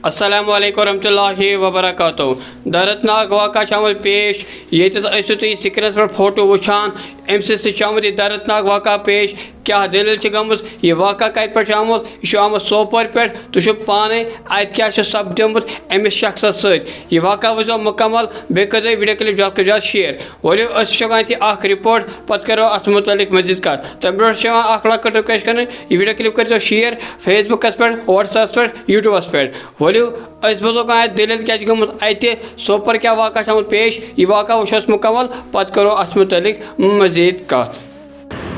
अस्सलामु अलैकुम रहमतुल्लाहि व बरकातुहू। दर्दनाक वाक़ा शामिल पेश ये तुम स्क्रीन पर फोटो वुछान अम समुत यह दर्दनाक वाक़ा पेश क्या दलील गम यह वाक़ा कत पे आमुत यह आमुत सोपोर पे तुम पाने अत क्या सपदमुत अमिस शख्स सह वाक़ा वो मुकम्मल बे कर वीडियो क्लिप ज़्यादा से ज़्यादा शेयर वो रिपोर्ट पत करो अत मुतलिक मजीद कत तम ब्रो लकट रिक्वेस्ट कर वीडियो क्लिप कर शेयर फेसबुकस पे व्हाट्सएप पे यूट्यूबस पे वो बजो दलील क्या गमुत अत सोपर क्या वाक़ा पेश यह वाक़ा वो मुकम्मल पत करो अत मुतलिक मजीद कत।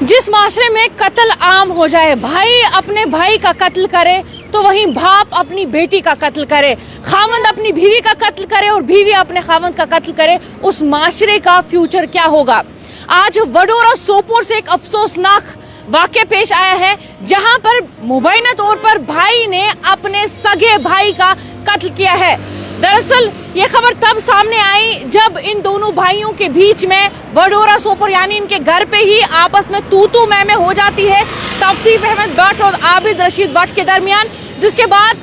जिस माशरे में कत्ल आम हो जाए, भाई अपने भाई का कत्ल करे तो वहीं बाप अपनी बेटी का कत्ल करे, खावंद अपनी बीवी का कत्ल करे और बीवी अपने खावंद का कत्ल करे, उस माशरे का फ्यूचर क्या होगा। आज वडोरा सोपोर से एक अफसोसनाक वाक़या पेश आया है जहां पर मुबैना तौर पर भाई ने अपने सगे भाई का कत्ल किया है। दरअसल ये खबर तब सामने आई जब इन दोनों भाइयों के बीच में वडोरा सोपोर यानी इनके घर पे ही आपस में तू मैं हो जाती है तौसीफ अहमद भट्ट और आबिद रशीद भट्ट के दरमियान, जिसके बाद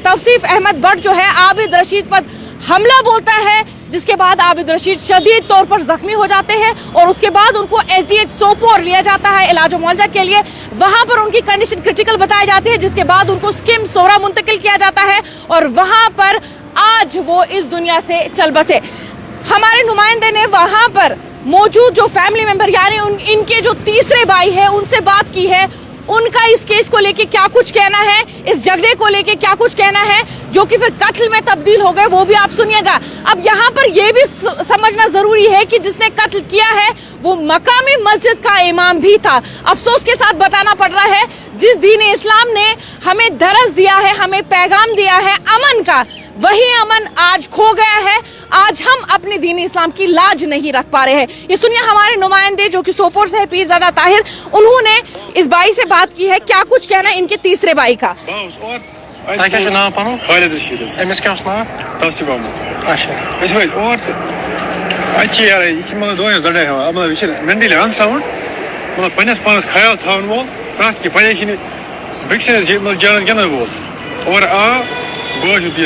तौसीफ अहमद भट्ट जो है आबिद रशीद पर हमला बोलता है, जिसके बाद आबिद रशीद शदीद तौर पर जख्मी हो जाते हैं और उसके बाद उनको SGH सोपोर लिया जाता है इलाज मुआवजा के लिए। वहां पर उनकी कंडीशन क्रिटिकल बताई जाती है, जिसके बाद उनको स्किम सोरा मुंतकिल किया जाता है और वहां पर आज वो इस दुनिया से चल बसे। हमारे नुमाइंदे ने वहां पर मौजूद जो फैमिली मेंबर यानी इनके जो तीसरे भाई है उनसे बात की है, उनका इस केस को लेके क्या कुछ कहना है, इस झगड़े को लेके क्या कुछ कहना है जो कि फिर कत्ल में तब्दील हो गए, वो भी आप सुनिएगा। अब यहाँ पर ये भी समझना जरूरी है कि जिसने कत्ल किया है वो मकामी मस्जिद का इमाम भी था। अफसोस के साथ बताना पड़ रहा है, जिस दीन इस्लाम ने हमें दरस दिया है, हमें पैगाम दिया है अमन का, वही अमन आज खो गया है। आज हम अपने दीन इस्लाम की लाज नहीं रख पा रहे हैं। ये सुनिए हमारे नुमाइंदे जो कि सोपोर से है पीरजादा ताहिर, उन्होंने इस भाई से बात की है, क्या कुछ कहना है इनके तीसरे भाई का। बस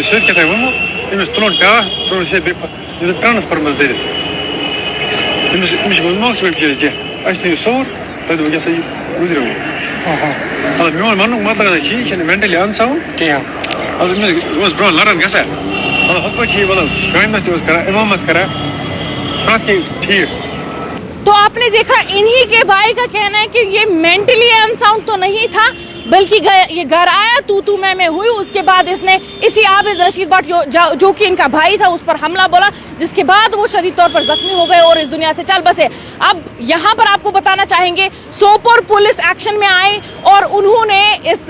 शर्त अमिस तुलन ट्रांसफर मज दरित मौसम डेथ सौर तब वह गुजर मतलब मोन वन मतलब यह मेंटली अनसाउंड कहें ब्रो लड़न ग मतलब पे मतलब गमत इमामत कर प्रत ठीक। तो आपने देखा इन्हीं के भाई का कहना है कि ये मेंटली अनसाउंड तो नहीं था, बल्कि ये घर आया तू मैं हुई, उसके बाद इसने इसी आबिद रशीद भट्ट जो कि इनका भाई था उस पर हमला बोला, जिसके बाद वो शदीद तौर पर जख्मी हो गए और इस दुनिया से चल बसे। अब यहाँ पर आपको बताना चाहेंगे सोपोर पुलिस एक्शन में आई और उन्होंने इस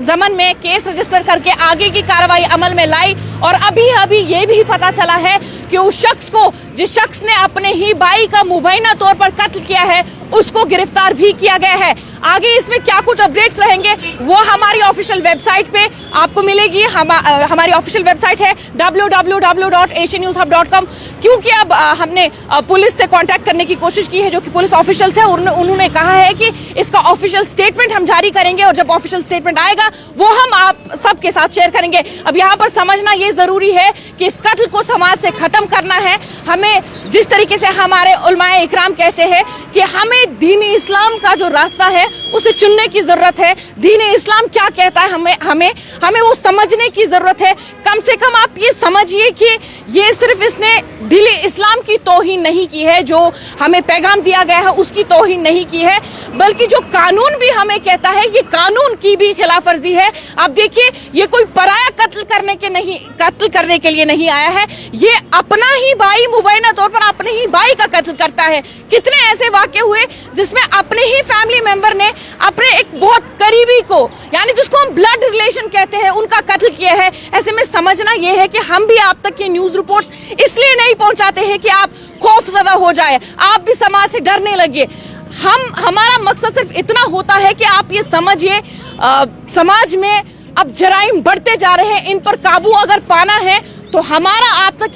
जमन में केस रजिस्टर करके आगे की कार्रवाई अमल में लाई और अभी ये भी पता चला है कि उस शख्स को, जिस शख्स ने अपने ही भाई का मुबैना तौर पर कत्ल किया है, उसको गिरफ्तार भी किया गया है। आगे इसमें क्या कुछ अपडेट्स रहेंगे वो हमारी ऑफिशियल वेबसाइट पे आपको मिलेगी। हमारी ऑफिशियल वेबसाइट है www.asiannewshub.com। क्योंकि अब हमने पुलिस से कांटेक्ट करने की कोशिश की है जो कि पुलिस ऑफिशियल्स है, उन्होंने कहा है कि इसका ऑफिशियल स्टेटमेंट हम जारी करेंगे और जब ऑफिशियल स्टेटमेंट आएगा वो हम आप सबके साथ शेयर करेंगे। अब यहाँ पर समझना ये जरूरी है कि इस कत्ल को समाज से खत्म करना है। हमें जिस तरीके से हमारे उलमाए इकराम कहते हैं कि हमें दीन इस्लाम का जो रास्ता है उसे चुनने की जरूरत है। दीन इस्लाम क्या कहता है हमें वो समझने की जरूरत है। कम से कम आप ये समझिए कि ये सिर्फ इसने दिल इस्लाम की तौहीन नहीं की है, जो हमें पैगाम दिया गया है उसकी तौहीन नहीं की है, बल्कि जो कानून भी हमें कहता है ये कानून की भी खिलाफ वर्जी है। आप देखिए ये कोई पराया कत्ल करने के लिए नहीं आया है, ये अपना ही भाई मुबैना तौर पर अपने ही भाई का कत्ल करता है। कितने ऐसे वाक़े हुए जिसमें अपने ही फैमिली मेंबर ने अपने एक बहुत करीबी को, यानी जिसको हम ब्लड रिलेशन कहते हैं, उनका कत्ल किया है। ऐसे में समझना यह है कि हम भी आप तक ये न्यूज़ रिपोर्ट्स इसलिए नहीं पहुंचाते हैं कि आप खौफजदा हो जाए, आप भी समाज से डरने लगे। हमारा मकसद सिर्फ इतना होता है कि आप ये समझिए समाज में अब जराइम बढ़ते जा रहे हैं, इन पर काबू अगर पाना है तो हमारा आप तक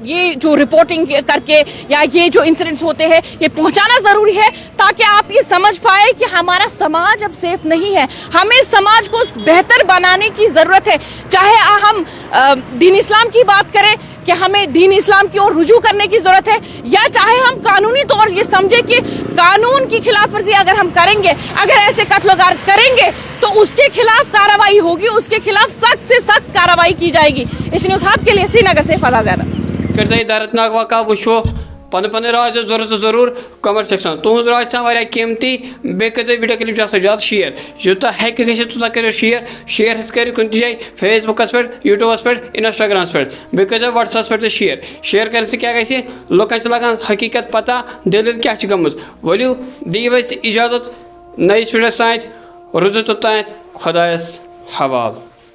ये जो रिपोर्टिंग करके या ये जो इंसिडेंट्स होते हैं ये पहुंचाना जरूरी है, ताकि आप ये समझ पाए कि हमारा समाज अब सेफ नहीं है। हमें समाज को बेहतर बनाने की जरूरत है। चाहे हम दीन इस्लाम की बात करें कि हमें दीन इस्लाम की ओर रुजू करने की ज़रूरत है, या चाहे हम कानूनी तौर ये समझे कि कानून की खिलाफ वर्जी अगर हम करेंगे, अगर ऐसे कत्ल गारत करेंगे तो उसके खिलाफ कार्रवाई होगी, उसके खिलाफ सख्त से सख्त कार्रवाई की जाएगी। इस न्यूज़ हब के लिए श्रीनगर से फला ज़ैदा। करते दर्दनाक वाक़ा वुशो पन पन राय जरूरत जरूर कमेंट सेक्शन तुज राय वारिया कीमती बे कर वीडियो क्लिप ज़्यादा शेयर यूता हेक गा करो शेयर कर कुन जाए फेसबुकस पे यूट्यूबस पे इंस्टाग्रामस पे बे कर व्हाट्सएप पे शेयर कर क्या गई लुकन लगान हकीकत पता दलील क्या गम वलियो दिव इजाजत नई वीडियो सत रुजो तोत खुदायस हवाल।